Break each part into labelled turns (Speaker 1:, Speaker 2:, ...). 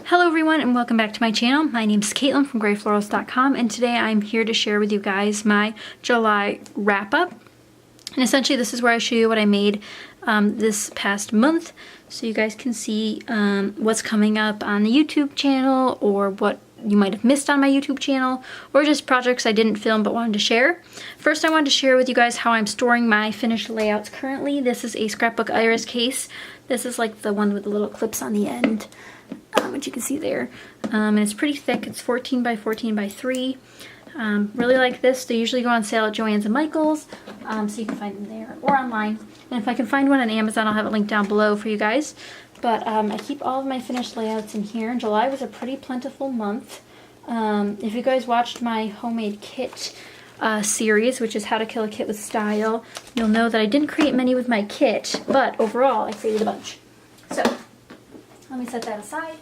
Speaker 1: Hello everyone and welcome back to my channel. My name is Caitlin from Florals.com, and today I'm here to share with you guys my July wrap up. And essentially this is where I show you what I made this past month, so you guys can see what's coming up on the YouTube channel, or what you might have missed on my YouTube channel, or just projects I didn't film but wanted to share. First, I wanted to share with you guys how I'm storing my finished layouts currently. This is a scrapbook iris case. This is like the one with the little clips on the end, which you can see there. And it's pretty thick. It's 14 by 14 by 3. Really like this. They usually go on sale at Joann's and Michael's, so you can find them there or online. And if I can find one on Amazon, I'll have it linked down below for you guys. But I keep all of my finished layouts in here. And July was a pretty plentiful month. If you guys watched my homemade kit series, which is how to kill a kit with style, you'll know that I didn't create many with my kit, but overall I created a bunch. So let me set that aside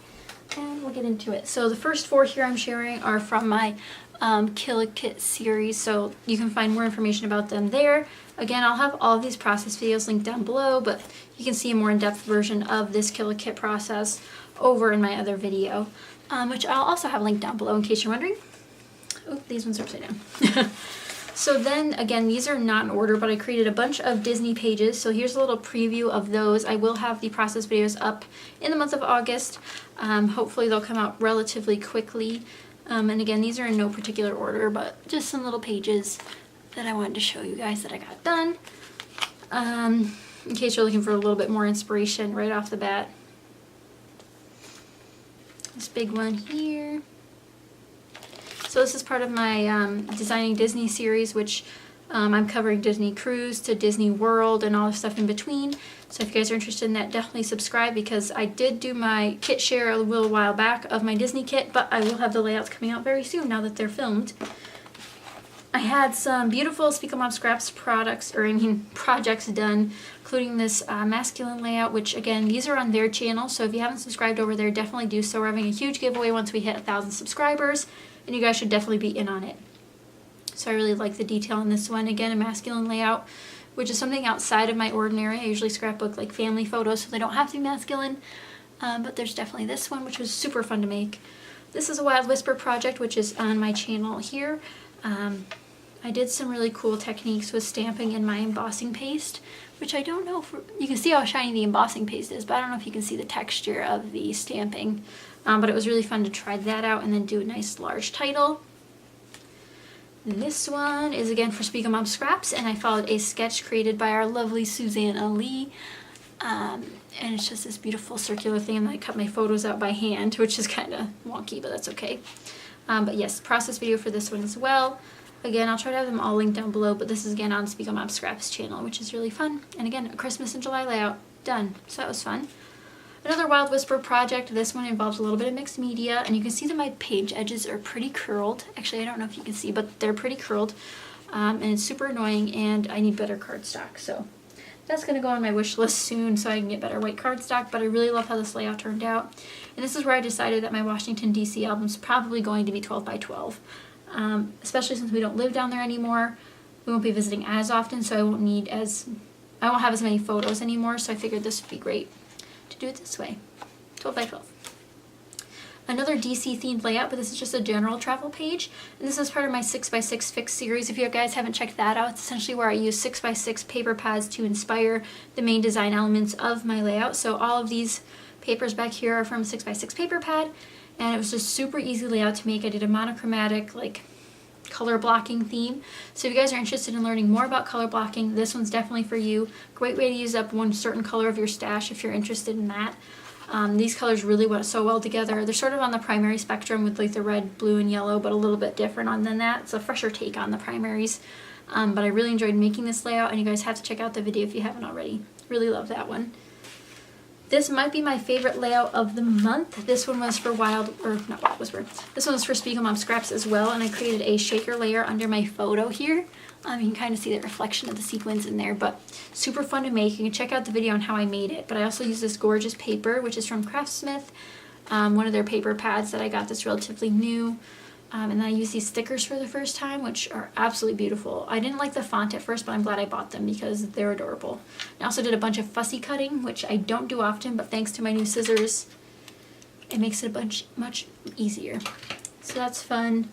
Speaker 1: and we'll get into it. So the first 4 here I'm sharing are from my Kill a Kit series, so you can find more information about them there. Again, I'll have all of these process videos linked down below, but you can see a more in-depth version of this Kill a Kit process over in my other video, which I'll also have linked down below in case you're wondering. Oh, these ones are upside down. So then, again, these are not in order, but I created a bunch of Disney pages. So here's a little preview of those. I will have the process videos up in the month of August. Hopefully they'll come out relatively quickly. And again, these are in no particular order, but just some little pages that I wanted to show you guys that I got done. In case you're looking for a little bit more inspiration right off the bat. This big one here. So this is part of my Designing Disney series, which I'm covering Disney Cruise to Disney World and all the stuff in between. So if you guys are interested in that, definitely subscribe, because I did do my kit share a little while back of my Disney kit, but I will have the layouts coming out very soon now that they're filmed. I had some beautiful Speak on Mom Scraps projects done, including this masculine layout, which again, these are on their channel, so if you haven't subscribed over there, definitely do so. We're having a huge giveaway once we hit 1,000 subscribers, and you guys should definitely be in on it. So I really like the detail in this one. Again, a masculine layout, which is something outside of my ordinary. I usually scrapbook like family photos, so they don't have to be masculine, but there's definitely this one, which was super fun to make. This is a Wild Whisper project, which is on my channel here. I did some really cool techniques with stamping in my embossing paste, which I don't know if you can see how shiny the embossing paste is, but I don't know if you can see the texture of the stamping. But it was really fun to try that out and then do a nice large title. This one is again for Speak on Mom Scraps, and I followed a sketch created by our lovely Susanna Lee. And it's just this beautiful circular thing, and I cut my photos out by hand, which is kind of wonky, but that's okay. But yes, process video for this one as well. Again, I'll try to have them all linked down below, but this is again on Speak on Mom Scraps channel, which is really fun. And again, a Christmas in July layout done, so that was fun. Another Wild Whisper project. This one involves a little bit of mixed media, and you can see that my page edges are pretty curled. Actually, I don't know if you can see, but they're pretty curled, and it's super annoying, and I need better cardstock. So that's going to go on my wish list soon so I can get better white cardstock, but I really love how this layout turned out. And this is where I decided that my Washington, D.C. album is probably going to be 12 by 12, especially since we don't live down there anymore. We won't be visiting as often, so I won't have as many photos anymore, so I figured this would be great to do it this way, 12 by 12. Another DC themed layout, but this is just a general travel page, and this is part of my 6x6 Fix series. If you guys haven't checked that out, it's essentially where I use 6x6 paper pads to inspire the main design elements of my layout. So all of these papers back here are from 6x6 paper pad, and it was just super easy layout to make. I did a monochromatic like color blocking theme. So if you guys are interested in learning more about color blocking, this one's definitely for you. Great way to use up one certain color of your stash if you're interested in that. These colors really went so well together. They're sort of on the primary spectrum with like the red, blue, and yellow, but a little bit different than that. It's a fresher take on the primaries. But I really enjoyed making this layout, and you guys have to check out the video if you haven't already. Really love that one. This might be my favorite layout of the month. This one was for This one was for Speak on Mom Scraps as well, and I created a shaker layer under my photo here. You can kind of see the reflection of the sequins in there, but super fun to make. You can check out the video on how I made it. But I also use this gorgeous paper, which is from Craftsmith, one of their paper pads that I got that's relatively new. And then I used these stickers for the first time, which are absolutely beautiful. I didn't like the font at first, but I'm glad I bought them because they're adorable. I also did a bunch of fussy cutting, which I don't do often, but thanks to my new scissors, it makes it much easier. So that's fun.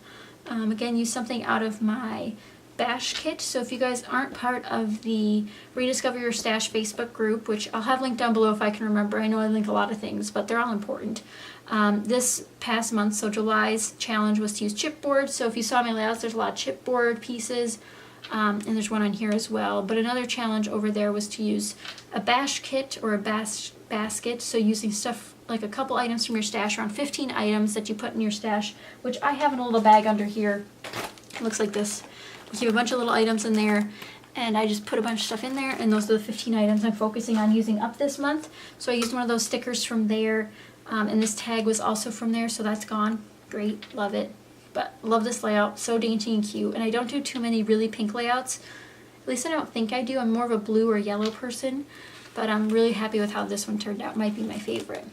Speaker 1: Again, use something out of my bash kit. So if you guys aren't part of the Rediscover Your Stash Facebook group, which I'll have linked down below if I can remember. I know I link a lot of things, but they're all important. This past month, so July's challenge was to use chipboard. So if you saw my layouts, there's a lot of chipboard pieces, and there's one on here as well. But another challenge over there was to use a bash kit or a bash basket. So using stuff like a couple items from your stash, around 15 items that you put in your stash, which I have in a little bag under here. It looks like this. You keep a bunch of little items in there, and I just put a bunch of stuff in there, and those are the 15 items I'm focusing on using up this month. So I used one of those stickers from there, and this tag was also from there, so that's gone. Great, love it. But love this layout, so dainty and cute. And I don't do too many really pink layouts. At least I don't think I do. I'm more of a blue or yellow person, but I'm really happy with how this one turned out. Might be my favorite.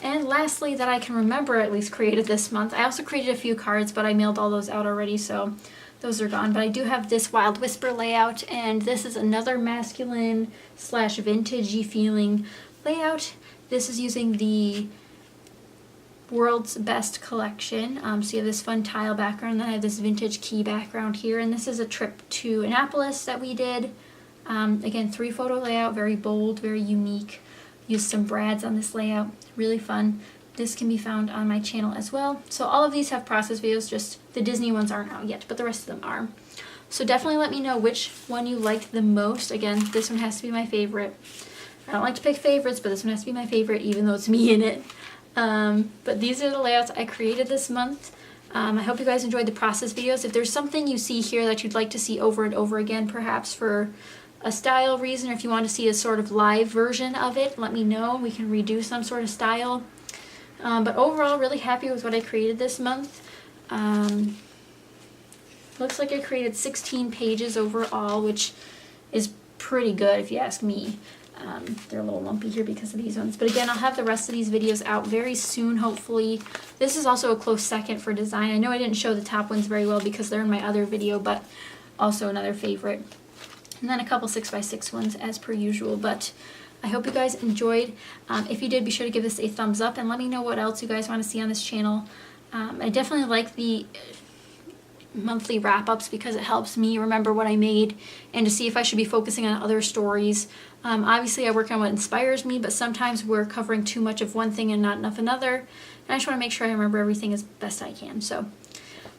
Speaker 1: And lastly, that I can remember at least created this month, I also created a few cards, but I mailed all those out already, so those are gone. But I do have this Wild Whisper layout, and this is another masculine / vintagey feeling layout. This is using the World's Best collection. So you have this fun tile background, then I have this vintage key background here, and this is a trip to Annapolis that we did. Again, 3-photo layout, very bold, very unique. Used some brads on this layout, really fun. This can be found on my channel as well. So all of these have process videos, just the Disney ones aren't out yet, but the rest of them are. So definitely let me know which one you liked the most. Again, this one has to be my favorite. I don't like to pick favorites, but this one has to be my favorite, even though it's me in it. But these are the layouts I created this month. I hope you guys enjoyed the process videos. If there's something you see here that you'd like to see over and over again, perhaps for a style reason, or if you want to see a sort of live version of it, let me know. We can redo some sort of style. But overall, really happy with what I created this month. Looks like I created 16 pages overall, which is pretty good if you ask me. They're a little lumpy here because of these ones. But again, I'll have the rest of these videos out very soon, hopefully. This is also a close second for design. I know I didn't show the top ones very well because they're in my other video, but also another favorite. And then a couple 6x6 ones as per usual. But I hope you guys enjoyed. If you did, be sure to give this a thumbs up and let me know what else you guys want to see on this channel. I definitely like the monthly wrap-ups because it helps me remember what I made and to see if I should be focusing on other stories. Obviously I work on what inspires me, but sometimes we're covering too much of one thing and not enough another, and I just want to make sure I remember everything as best I can. So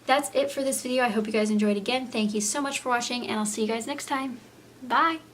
Speaker 1: that's it for this video. I hope you guys enjoyed. Again, thank you so much for watching, and I'll see you guys next time. Bye!